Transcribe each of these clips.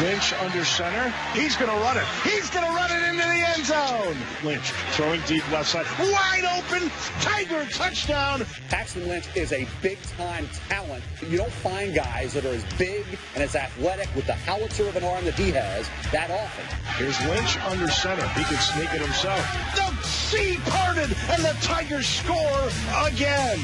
Lynch under center. He's going to run it. He's going to run it into the end zone. Lynch throwing deep left side. Wide open. Tiger touchdown. Paxton Lynch is a big-time talent. You don't find guys that are as big and as athletic with the howitzer of an arm that he has that often. Here's Lynch under center. He can sneak it himself. The sea parted, and the Tigers score again.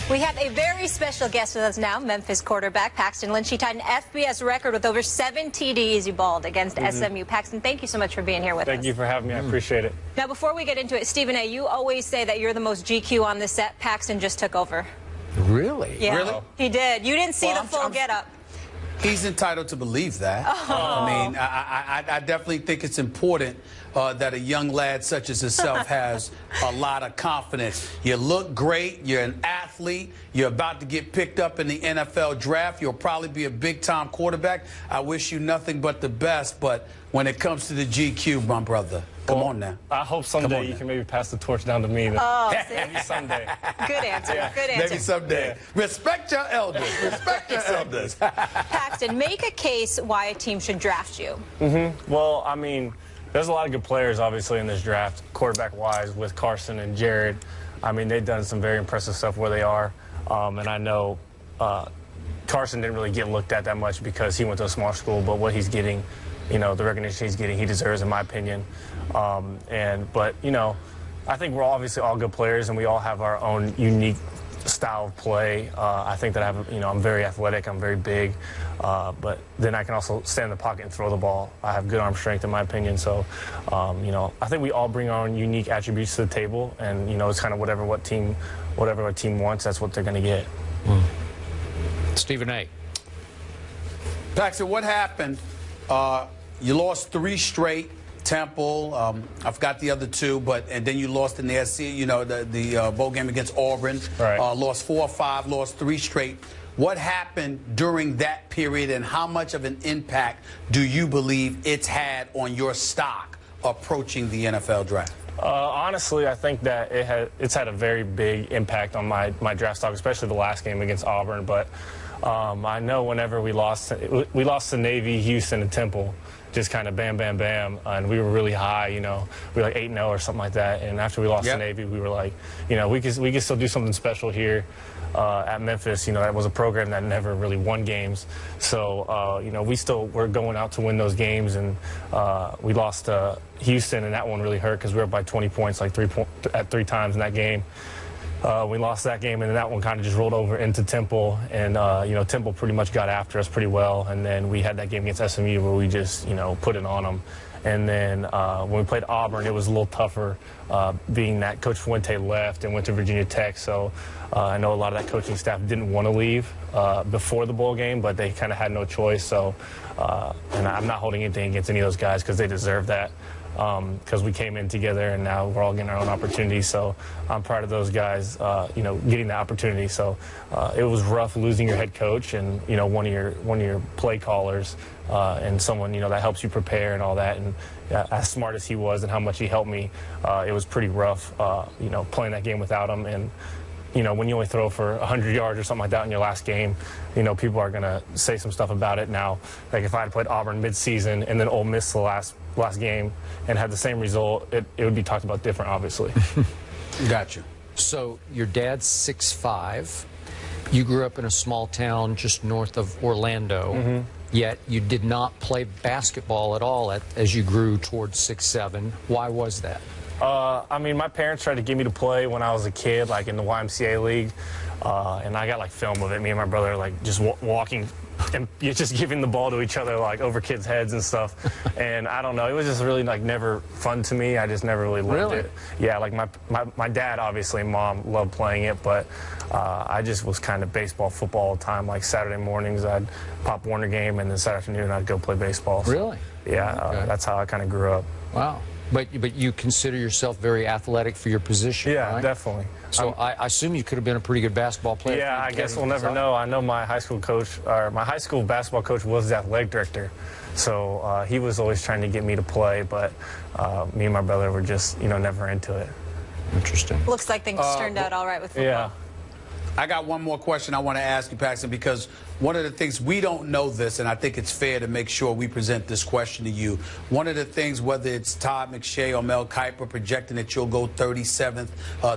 We have a very special guest with us now, Memphis quarterback Paxton Lynch. He tied an FBS record with over 7 TDs he balled against SMU. Paxton, thank you so much for being here with us. Thank you for having me. I appreciate it. Now, before we get into it, Stephen A., you always say that you're the most GQ on the set. Paxton just took over. Really? Yeah, Really? He did. You didn't see the full get-up. He's entitled to believe that. Oh. I mean, I definitely think it's important that a young lad such as himself has a lot of confidence. You look great. You're an athlete. You're about to get picked up in the NFL draft. You'll probably be a big-time quarterback. I wish you nothing but the best. But when it comes to the GQ, my brother, come on now. I hope someday you can maybe pass the torch down to me. Then. Oh, maybe someday. Good answer. Yeah. Good answer. Maybe someday. Yeah. Respect your elders. Respect your elders. Paxton, make a case why a team should draft you. Well, I mean, there's a lot of good players, obviously, in this draft, quarterback-wise, with Carson and Jared. I mean, they've done some very impressive stuff where they are. And I know Carson didn't really get looked at that much because he went to a small school, but what he's getting, you know, the recognition he's getting, he deserves, in my opinion. But, you know, I think we're obviously all good players, and we all have our own unique style of play. I think that I'm very athletic, I'm very big, but then I can also stand in the pocket and throw the ball. I have good arm strength, in my opinion. So, you know, I think we all bring our own unique attributes to the table, and you know, it's kind of whatever a team wants, that's what they're going to get. Stephen A. Paxton, what happened? You lost 3 straight. Temple, I forgot the other 2, and then you lost in the SC, you know, the bowl game against Auburn. Right. Lost 4 or 5, lost 3 straight. What happened during that period, and how much of an impact do you believe it's had on your stock approaching the NFL draft? Honestly, I think that it's had a very big impact on my draft stock, especially the last game against Auburn. But I know whenever we lost to Navy, Houston, and Temple, just kind of bam, bam, bam, and we were really high, you know. We were like 8-0 or something like that, and after we lost to Navy, we were like, you know, we could still do something special here at Memphis. You know, that was a program that never really won games, so you know, we're going out to win those games, and we lost to Houston, and that one really hurt because we were up by 20 points like 3 times in that game. We lost that game, and then that one kind of just rolled over into Temple, and you know, Temple pretty much got after us pretty well, and then we had that game against SMU where we just, you know, put it on them. And then when we played Auburn, it was a little tougher, being that Coach Fuente left and went to Virginia Tech. So I know a lot of that coaching staff didn't want to leave before the bowl game, but they kind of had no choice. So, and I'm not holding anything against any of those guys because they deserve that. Because we came in together, and now we're all getting our own opportunities. So I'm proud of those guys, you know, getting that opportunity. So it was rough losing your head coach and, you know, one of your play callers, and someone, you know, that helps you prepare and all that. And as smart as he was and how much he helped me, it was pretty rough, you know, playing that game without him. And you know, when you only throw for 100 yards or something like that in your last game, you know, people are going to say some stuff about it now. Like if I had played Auburn mid-season and then Ole Miss the last game and had the same result, it would be talked about different, obviously. Gotcha. So your dad's 6'5". You grew up in a small town just north of Orlando, yet you did not play basketball at all as you grew towards 6'7". Why was that? I mean, my parents tried to get me to play when I was a kid, like in the YMCA league, and I got like film of it. Me and my brother like just walking and just giving the ball to each other like over kids' heads and stuff. And I don't know, it was just really like never fun to me. I just never really loved it. Yeah, like my dad, obviously, and mom loved playing it, but I just was kind of baseball, football all the time. Like Saturday mornings, I'd Pop Warner game, and then Saturday afternoon, I'd go play baseball. So, really? Yeah, that's how I kind of grew up. Wow. But you consider yourself very athletic for your position, yeah, right? Definitely. So I assume you could have been a pretty good basketball player. Yeah, I guess we'll never know. I know my high school coach, or my high school basketball coach, was the athletic director, so he was always trying to get me to play, but me and my brother were just, you know, never into it. Interesting. Looks like things turned out all right with football. Yeah. I got one more question I want to ask you, Paxton, because one of the things, we don't know this, and I think it's fair to make sure we present this question to you. One of the things, whether it's Todd McShay or Mel Kiper projecting that you'll go 37th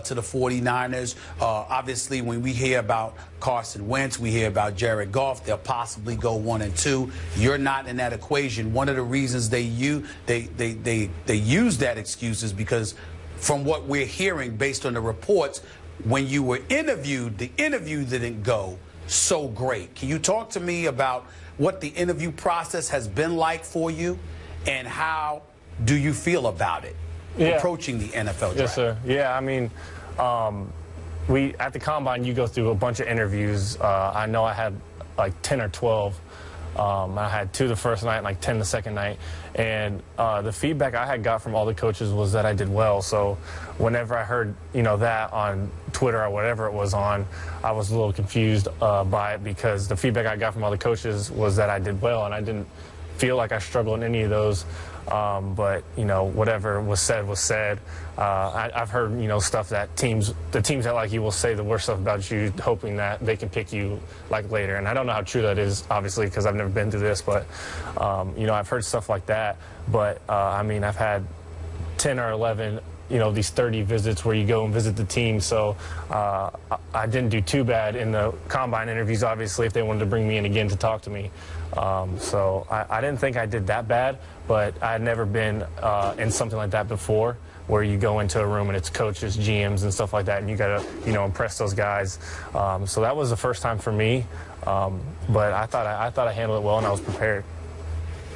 to the 49ers, obviously when we hear about Carson Wentz, we hear about Jared Goff, they'll possibly go 1 and 2. You're not in that equation. One of the reasons they use that excuse is because from what we're hearing based on the reports, when you were interviewed, the interview didn't go so great. Can you talk to me about what the interview process has been like for you, and how do you feel about it approaching the NFL draft? Yes, sir. Yeah, I mean, we at the Combine, you go through a bunch of interviews. I know I had like 10 or 12. I had 2 the first night and like 10 the second night. And the feedback I had got from all the coaches was that I did well. So whenever I heard, that on Twitter or whatever it was on, I was a little confused by it, because the feedback I got from all the coaches was that I did well, and I didn't feel like I struggled in any of those. But whatever was said was said. I've heard stuff that the teams that like you will say the worst stuff about you, hoping that they can pick you like later. And I don't know how true that is, obviously, because I've never been through this. But I've heard stuff like that. But I mean, I've had 10 or 11. These 30 visits where you go and visit the team. So I didn't do too bad in the Combine interviews, obviously, if they wanted to bring me in again to talk to me. So I didn't think I did that bad, but I had never been in something like that before, where you go into a room and it's coaches, GMs, and stuff like that, and you got to, impress those guys. So that was the first time for me, but I thought I handled it well, and I was prepared.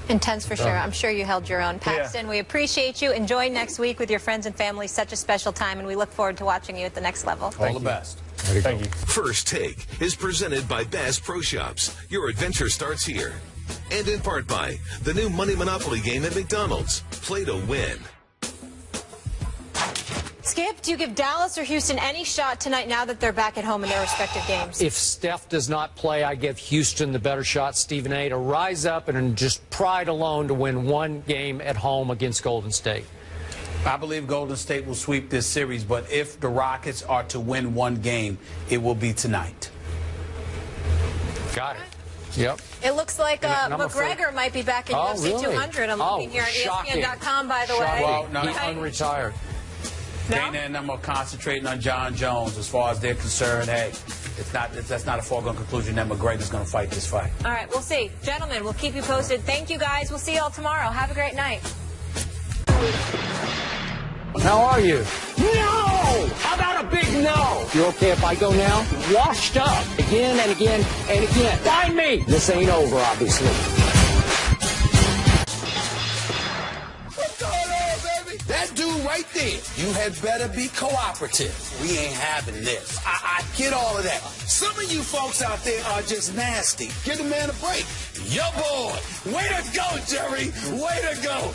Intense for sure. I'm sure you held your own. Paxton, we appreciate you. Enjoy next week with your friends and family. Such a special time, and we look forward to watching you at the next level. All the best. Thank you. First Take is presented by Bass Pro Shops. Your adventure starts here. And in part by the new Money Monopoly game at McDonald's. Play to win. Skip, do you give Dallas or Houston any shot tonight now that they're back at home in their respective games? If Steph does not play, I give Houston the better shot, Stephen A., to rise up and just pride alone to win one game at home against Golden State. I believe Golden State will sweep this series, but if the Rockets are to win one game, it will be tonight. Got it. Yep. It looks like McGregor might be back in UFC 200. I'm looking here at ESPN.com, by the way. Well, no, he's unretired. Dana and them are concentrating on John Jones. As far as they're concerned, hey, that's not a foregone conclusion that McGregor's going to fight this fight. All right, we'll see. Gentlemen, we'll keep you posted. Thank you, guys. We'll see you all tomorrow. Have a great night. How are you? No! How about a big no? You okay if I go now? Washed up again and again and again. Find me! This ain't over, obviously. That dude right there, you had better be cooperative. We ain't having this. I get all of that. Some of you folks out there are just nasty. Give the man a break. Yo, boy. Way to go, Jerry. Way to go.